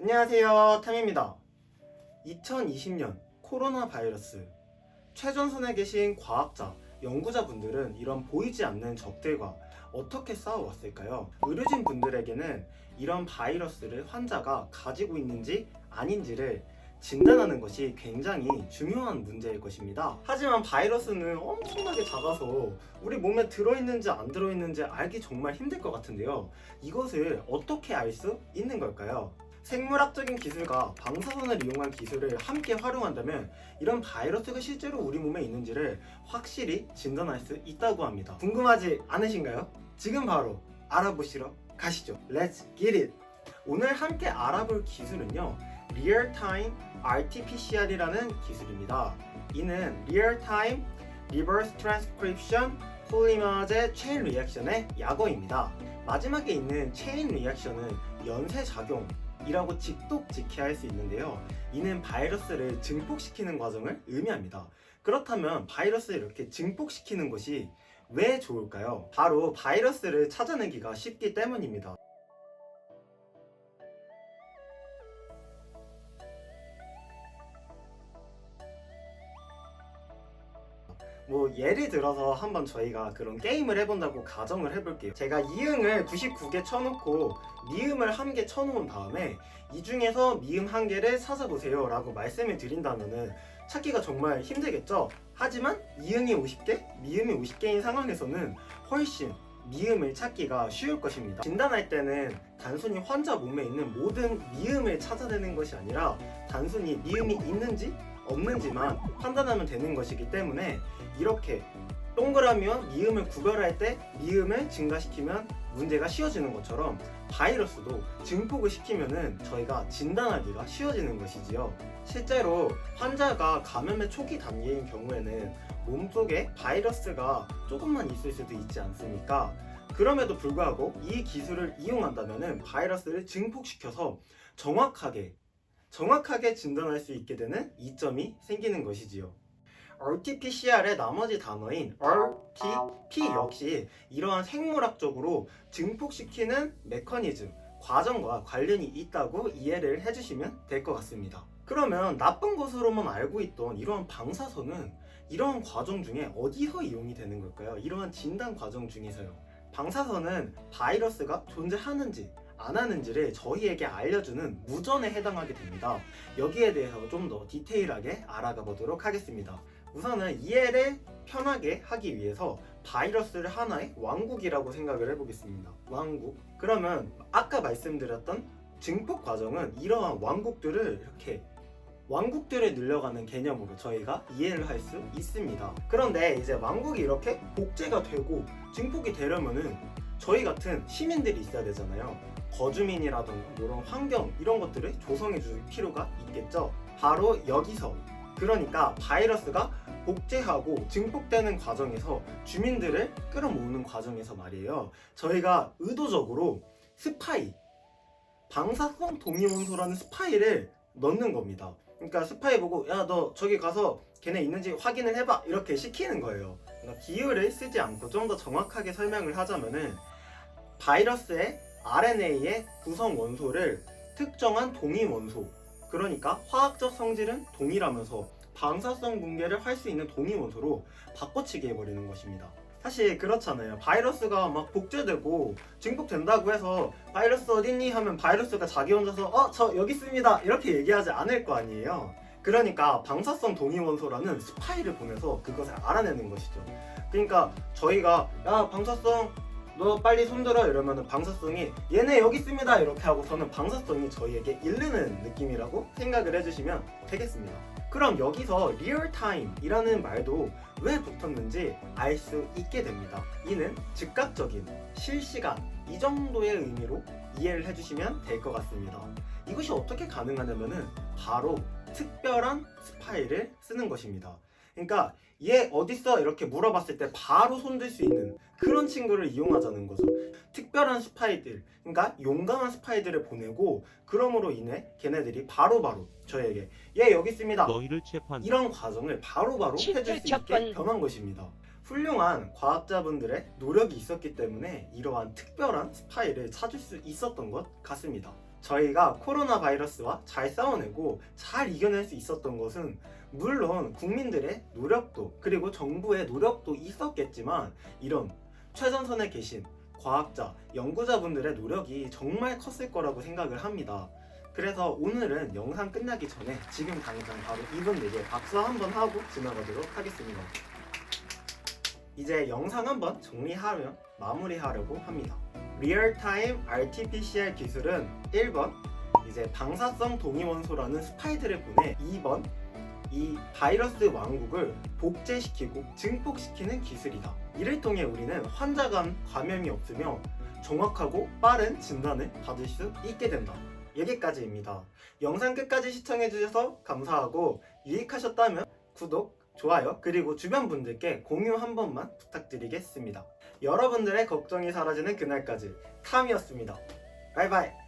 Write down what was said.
안녕하세요, 탐입니다. 2020년 코로나 바이러스. 최전선에 계신 과학자, 연구자분들은 이런 보이지 않는 적들과 어떻게 싸워왔을까요? 의료진 분들에게는 이런 바이러스를 환자가 가지고 있는지 아닌지를 진단하는 것이 굉장히 중요한 문제일 것입니다. 하지만 바이러스는 엄청나게 작아서 우리 몸에 들어있는지 안 들어있는지 알기 정말 힘들 것 같은데요. 이것을 어떻게 알 수 있는 걸까요? 생물학적인 기술과 방사선을 이용한 기술을 함께 활용한다면 이런 바이러스가 실제로 우리 몸에 있는지를 확실히 진단할 수 있다고 합니다. 궁금하지 않으신가요? 지금 바로 알아보시러 가시죠. Let's get it! 오늘 함께 알아볼 기술은요, Real-Time RT-PCR이라는 기술입니다. 이는 Real-Time Reverse Transcription Polymerase Chain Reaction의 약어입니다. 마지막에 있는 체인 리액션은 연쇄작용 이라고 직독직해할 수 있는데요. 이는 바이러스를 증폭시키는 과정을 의미합니다. 그렇다면 바이러스를 이렇게 증폭시키는 것이 왜 좋을까요? 바로 바이러스를 찾아내기가 쉽기 때문입니다. 예를 들어서 한번 저희가 그런 게임을 해본다고 가정을 해볼게요. 제가 이응을 99개 쳐놓고 미음을 1개 쳐놓은 다음에 이 중에서 미음 1개를 찾아보세요 라고 말씀을 드린다면은 찾기가 정말 힘들겠죠? 하지만 이응이 50개, 미음이 50개인 상황에서는 훨씬 미음을 찾기가 쉬울 것입니다. 진단할 때는 단순히 환자 몸에 있는 모든 미음을 찾아내는 것이 아니라 단순히 미음이 있는지 없는지만 판단하면 되는 것이기 때문에 이렇게 동그라미와 미음을 구별할 때 미음을 증가시키면 문제가 쉬워지는 것처럼 바이러스도 증폭을 시키면은 저희가 진단하기가 쉬워지는 것이지요. 실제로 환자가 감염의 초기 단계인 경우에는 몸속에 바이러스가 조금만 있을 수도 있지 않습니까? 그럼에도 불구하고 이 기술을 이용한다면은 바이러스를 증폭시켜서 정확하게 진단할 수 있게 되는 이점이 생기는 것이지요. RT-PCR의 나머지 단어인 RT-P 역시 이러한 생물학적으로 증폭시키는 메커니즘, 과정과 관련이 있다고 이해를 해주시면 될 것 같습니다. 그러면 나쁜 것으로만 알고 있던 이러한 방사선은 이러한 과정 중에 어디서 이용이 되는 걸까요? 이러한 진단 과정 중에서요. 방사선은 바이러스가 존재하는지 안 하는지를 저희에게 알려주는 무전에 해당하게 됩니다. 여기에 대해서 좀 더 디테일하게 알아가 보도록 하겠습니다. 우선은 이해를 편하게 하기 위해서 바이러스를 하나의 왕국이라고 생각을 해보겠습니다. 왕국. 그러면 아까 말씀드렸던 증폭 과정은 이러한 왕국들을 늘려가는 개념으로 저희가 이해를 할 수 있습니다. 그런데 이제 왕국이 이렇게 복제가 되고 증폭이 되려면은 저희 같은 시민들이 있어야 되잖아요. 거주민이라던가 이런 환경 이런 것들을 조성해 줄 필요가 있겠죠. 바로 여기서, 그러니까 바이러스가 복제하고 증폭되는 과정에서 주민들을 끌어모으는 과정에서 말이에요. 저희가 의도적으로 방사성 동위원소라는 스파이를 넣는 겁니다. 그러니까 스파이 보고 야 너 저기 가서 걔네 있는지 확인을 해봐 이렇게 시키는 거예요. 그러니까 비유를 쓰지 않고 좀 더 정확하게 설명을 하자면은 바이러스의 RNA의 구성 원소를 특정한 동위 원소, 그러니까 화학적 성질은 동일하면서 방사성 붕괴를 할 수 있는 동위 원소로 바꿔치기 해버리는 것입니다. 사실 그렇잖아요. 바이러스가 막 복제되고 증폭된다고 해서 바이러스 어딨니? 하면 바이러스가 자기 혼자서 저 여기 있습니다 이렇게 얘기하지 않을 거 아니에요. 그러니까 방사성 동위 원소라는 스파이를 보내서 그것을 알아내는 것이죠. 그러니까 저희가 야 방사성 너 빨리 손들어 이러면은 방사성이 얘네 여기 있습니다 이렇게 하고서는 방사성이 저희에게 이르는 느낌이라고 생각을 해주시면 되겠습니다. 그럼 여기서 리얼타임이라는 말도 왜 붙었는지 알 수 있게 됩니다. 이는 즉각적인, 실시간 이 정도의 의미로 이해를 해주시면 될 것 같습니다. 이것이 어떻게 가능하냐면은 바로 특별한 스파이를 쓰는 것입니다. 그러니까 얘 어딨어? 이렇게 물어봤을 때 바로 손들 수 있는 그런 친구를 이용하자는 거죠. 특별한 스파이들, 그러니까 용감한 스파이들을 보내고 그럼으로 인해 걔네들이 바로바로 저에게 얘 여기 있습니다 이런 과정을 바로바로 해줄 수 있게 변한 것입니다. 훌륭한 과학자분들의 노력이 있었기 때문에 이러한 특별한 스파이를 찾을 수 있었던 것 같습니다. 저희가 코로나 바이러스와 잘 싸워내고 잘 이겨낼 수 있었던 것은 물론 국민들의 노력도 그리고 정부의 노력도 있었겠지만 이런 최전선에 계신 과학자, 연구자분들의 노력이 정말 컸을 거라고 생각을 합니다. 그래서 오늘은 영상 끝나기 전에 지금 당장 바로 이분들께 박수 한번 하고 지나가도록 하겠습니다. 이제 영상 한번 정리하며 마무리하려고 합니다. 리얼타임 RT-PCR 기술은 1번 이제 방사성 동위원소라는 스파이크를 보내 2번 이 바이러스 왕국을 복제시키고 증폭시키는 기술이다. 이를 통해 우리는 환자 간 감염이 없으며 정확하고 빠른 진단을 받을 수 있게 된다. 여기까지입니다. 영상 끝까지 시청해주셔서 감사하고 유익하셨다면 구독, 좋아요, 그리고 주변 분들께 공유 한 번만 부탁드리겠습니다. 여러분들의 걱정이 사라지는 그날까지 탐이었습니다. 바이바이.